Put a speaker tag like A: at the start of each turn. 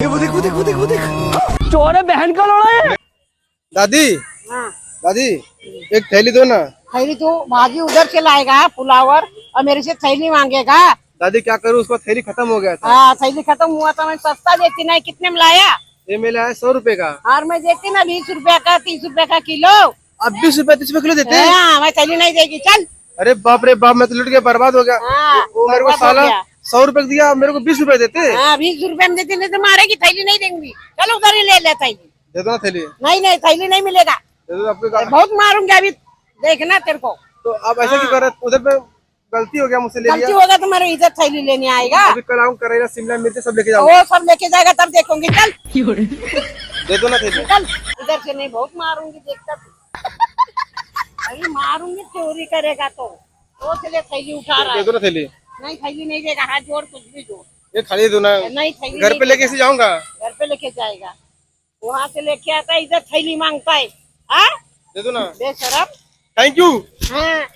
A: वो देख वो देख वो देख वो देख।
B: चोर है, बहन का लोड़ा है।
A: दादी
C: हाँ।
A: दादी एक थैली दो ना।
C: थैली तो भाजी उधर से लाएगा पुलावर और मेरे से थैली मांगेगा।
A: दादी क्या करूँ, उसका थैली खत्म हो गया था।
C: हाँ थैली खत्म हुआ था, मैं सस्ता देती ना, कितने में लाया?
A: ये मिला है 100 रुपए का।
C: और मैं देती ना 20 रुपया का, 30 रुपया का किलो।
A: अब 20 रुपए 30 रुपए किलो देते हैं।
C: हाँ मैं थैली नहीं देगी, चल।
A: अरे बाप रे बाप, मैं तो लुट गया, बर्बाद हो गया।
C: हाँ,
A: वो मेरे को
C: बर्बाद हो
A: साला
C: गया।
A: 100 रुपए दिया, मेरे को 20 रुपए देते।
C: हाँ 20 रुपए में देती, नहीं तो मारेगी, थैली नहीं देंगी। चलो उधर ही ले ले थैली।
A: दे दो ना थैली।
C: नहीं नहीं थैली नहीं मिलेगा,
A: दे दो आपके।
C: बहुत मारूंगी अभी, देखना तेरे को।
A: तो आप ऐसा क्यों कर रहे, उधर पे गलती हो गया, मुझसे ले
C: गलती
A: लिया।
C: होगा तो मेरे इधर थैली लेने आएगा।
A: अभी कल आऊँ, करेला शिमला मिर्च सब लेके जाऊँ।
C: वो सब लेके जाएगा तब देखूंगी, चल।
A: दे दो ना थैली।
C: चल इधर से नहीं, बहुत मारूंगी, देखता तू। अभी मारूंगी, चोरी करेगा तो चले थैली उठा रहा
A: दे
C: है।
A: दो ना थैली।
C: नहीं थैली नहीं देगा, हाथ जोड़, कुछ भी जोड़।
A: ये खाली दो ना।
C: नहीं थैली
A: घर
C: नहीं
A: पे लेके
C: देगा।
A: ऐसे जाऊंगा।
C: घर पे लेके जाएगा, वहाँ से लेके आता है, इधर थैली मांगता है। हाँ
A: दे दो ना।
C: बेशरम।
A: Thank you.
C: हाँ